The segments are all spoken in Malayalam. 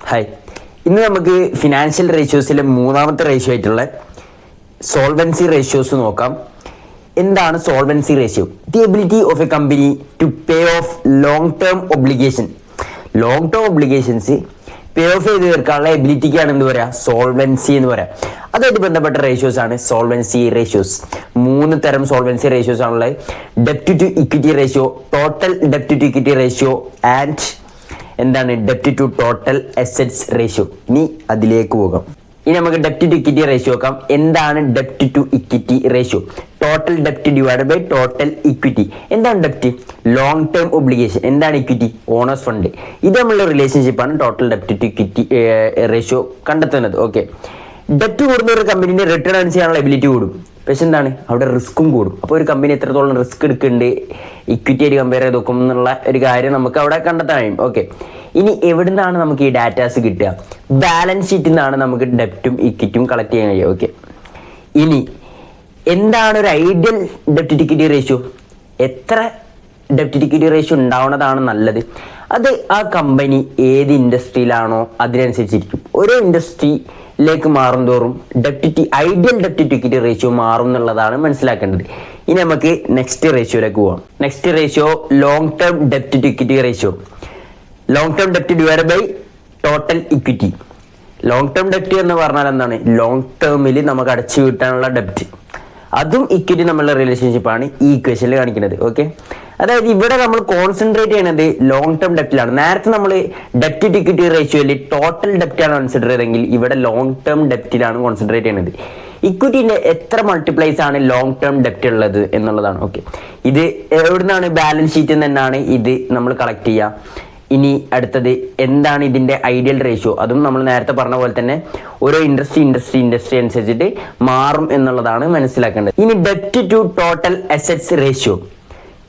ഹായ്, ഇന്ന് നമുക്ക് ഫിനാൻഷ്യൽ റേഷ്യോസിലെ മൂന്നാമത്തെ റേഷ്യോ ആയിട്ടുള്ള സോൾവൻസി റേഷ്യോസ് നോക്കാം. എന്താണ് solvency ratio? The ability of a company to pay off long term obligation. Long term obligations pay off ചെയ്ത് തീർക്കാനുള്ള എബിലിറ്റിക്കാണ് എന്ത് പറയാ, സോൾവൻസി എന്ന് പറയാം. അതായിട്ട് ബന്ധപ്പെട്ട റേഷ്യോസ് ആണ് സോൾവൻസി റേഷ്യോസ്. 3 തരം സോൾവൻസി റേഷ്യോസ് ആണുള്ളത്. ഡെപ്റ്റ് to equity ratio, total ഡെപ്റ്റ് to equity ratio and എന്താണ് ഡെപ്റ്റ് ടു ടോട്ടൽ അസറ്റ്സ് റേഷ്യോ. ഇനി അതിലേക്ക് പോകാം. ഇനി നമുക്ക് ഡെപ്റ്റ് ടു ഇക്വിറ്റി റേഷ്യോ നോക്കാം. എന്താണ് ഡെപ്റ്റ് to equity ratio? Total ഡെപ്റ്റ് divide by total equity. എന്താണ് ഡെപ്റ്റ്? Long term obligation. എന്താണ് ഇക്വിറ്റി? Owners fund. ഇത് തമ്മിലുള്ള റിലേഷൻഷിപ്പാണ് ടോട്ടൽ ഡെപ്റ്റ് ടു ഇക്വിറ്റി റേഷ്യോ കണ്ടെത്തുന്നത്. ഓക്കെ, ഡെപ്റ്റ് കൂടുന്ന ഒരു കമ്പനിന്റെ റിട്ടേൺ ഏൺ ചെയ്യാനുള്ള എബിലിറ്റി കൂടും. പക്ഷെ എന്താണ്, അവിടെ റിസ്ക്കും കൂടും. അപ്പോൾ ഒരു കമ്പനി എത്രത്തോളം റിസ്ക് എടുക്കുന്നുണ്ട് ഇക്വിറ്റി ആയിട്ട് കമ്പയർ ചെയ്ത് നോക്കും എന്നുള്ള ഒരു കാര്യം നമുക്ക് അവിടെ കണ്ടെത്താൻ കഴിയും. ഓക്കെ, ഇനി എവിടെ നിന്നാണ് നമുക്ക് ഈ ഡാറ്റാസ് കിട്ടുക? ബാലൻസ് ഷീറ്റിൽ നിന്നാണ് നമുക്ക് ഡെപ്റ്റും ഇക്വിറ്റിയും കളക്ട് ചെയ്യാൻ കഴിയുക. ഓക്കെ, ഇനി എന്താണ് ഒരു ഐഡിയൽ ഡെപ്റ്റ് ഇക്വിറ്റി റേഷ്യോ? എത്ര ഡെപ്റ്റ് ഇക്വിറ്റി റേഷ്യോ ഉണ്ടാവുന്നതാണ് നല്ലത്? അത് ആ കമ്പനി ഏത് ഇൻഡസ്ട്രിയിലാണോ അതിനനുസരിച്ചിരിക്കും. ഓരോ ഇൻഡസ്ട്രിയിലേക്ക് മാറും തോറും ഐഡിയൽ ഡെപ്റ്റ് ഇക്വിറ്റി റേഷ്യോ മാറും എന്നുള്ളതാണ് മനസ്സിലാക്കേണ്ടത്. ഇനി നമുക്ക് നെക്സ്റ്റ് റേഷ്യോയിലേക്ക് പോവാം. Next ratio long term ഡെപ്റ്റ് equity ratio. Long term ഡെപ്റ്റ് divide by total equity. Long term ഡെപ്റ്റ് എന്ന് പറഞ്ഞാൽ എന്താണ്? ലോങ് ടേമിൽ നമുക്ക് അടച്ചു വീട്ടാനുള്ള ഡെപ്റ്റ്, അതും ഇക്വിറ്റി നമ്മളുടെ റിലേഷൻഷിപ്പാണ് ഈ ഇക്വേഷനിൽ കാണിക്കുന്നത്. ഓക്കെ, അതായത് ഇവിടെ നമ്മൾ കോൺസെൻട്രേറ്റ് ചെയ്യുന്നത് ലോങ് ടേം ഡെപ്റ്റിലാണ്. നേരത്തെ നമ്മൾ ഡെപ്റ്റ് ടു ഇക്വിറ്റി റേഷ്യോയിൽ ടോട്ടൽ ഡെപ്റ്റാണ് കൺസിഡർ ചെയ്തെങ്കിൽ ഇവിടെ ലോങ് ടേം ഡെപ്റ്റിലാണ് കോൺസെൻട്രേറ്റ് ചെയ്യുന്നത്. ഇക്വിറ്റിന്റെ എത്ര മൾട്ടിപ്ലൈസ് ആണ് ലോങ് ടേം ഡെപ്റ്റ് ഉള്ളത് എന്നുള്ളതാണ്. ഓക്കെ, ഇത് എവിടുന്നാണ്? ബാലൻസ് ഷീറ്റിൽ നിന്നാണ് ഇത് നമ്മൾ കളക്ട് ചെയ്യുക. ഇനി അടുത്തത് എന്താണ് ഇതിന്റെ ഐഡിയൽ റേഷ്യോ? അതും നമ്മൾ നേരത്തെ പറഞ്ഞ പോലെ തന്നെ ഓരോ ഇൻഡസ്ട്രി അനുസരിച്ചിട്ട് മാറും എന്നുള്ളതാണ് മനസ്സിലാക്കേണ്ടത്. ഇനി ഡെപ്റ്റ് to total assets ratio.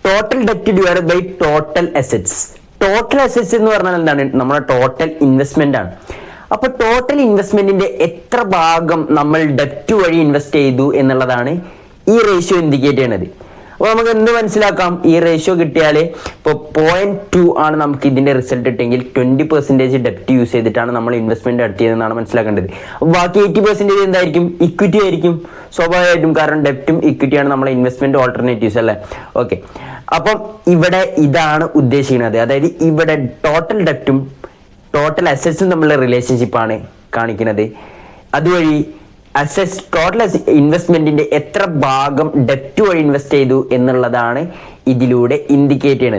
Total ഡെപ്റ്റ് divide by total assets. Total assets എന്ന് പറഞ്ഞാൽ എന്താണ്? നമ്മുടെ ടോട്ടൽ ഇൻവെസ്റ്റ്മെന്റ് ആണ്. അപ്പൊ ടോട്ടൽ ഇൻവെസ്റ്റ്മെന്റിന്റെ എത്ര ഭാഗം നമ്മൾ ഡെപ്റ്റ് വഴി ഇൻവെസ്റ്റ് ചെയ്തു എന്നുള്ളതാണ് ഈ റേഷ്യോ ഇൻഡിക്കേറ്റ് ചെയ്യുന്നത്. അപ്പോൾ നമുക്ക് എന്ത് മനസ്സിലാക്കാം? ഈ റേഷ്യോ കിട്ടിയാൽ ഇപ്പോൾ 0.2 ആണ് നമുക്ക് ഇതിന്റെ റിസൾട്ട് കിട്ടിയെങ്കിൽ 20% ഡെപ്റ്റ് യൂസ് ചെയ്തിട്ടാണ് നമ്മൾ ഇൻവെസ്റ്റ്മെന്റ് നടത്തിയതെന്നാണ് മനസ്സിലാക്കേണ്ടത്. അപ്പോൾ ബാക്കി 80% എന്തായിരിക്കും? ഇക്വിറ്റി ആയിരിക്കും സ്വാഭാവികമായിട്ടും. കാരണം ഡെപ്റ്റും ഇക്വിറ്റിയാണ് നമ്മളെ ഇൻവെസ്റ്റ്മെന്റ് ഓൾട്ടർനേറ്റീവ്സ് അല്ലേ. ഓക്കെ, അപ്പം ഇവിടെ ഇതാണ് ഉദ്ദേശിക്കുന്നത്. അതായത് ഇവിടെ ടോട്ടൽ ഡെപ്റ്റും ടോട്ടൽ അസറ്റ്സും തമ്മിലുള്ള റിലേഷൻഷിപ്പാണ് കാണിക്കുന്നത്. അതുവഴി ടോട്ടൽ ഇൻവെസ്റ്റ്മെന്റിന്റെ എത്ര ഭാഗം ഡെപ്റ്റ് വഴി ഇൻവെസ്റ്റ് ചെയ്തു എന്നുള്ളതാണ് ഇതിലൂടെ ഇൻഡിക്കേറ്റ് ചെയ്യുന്നത്.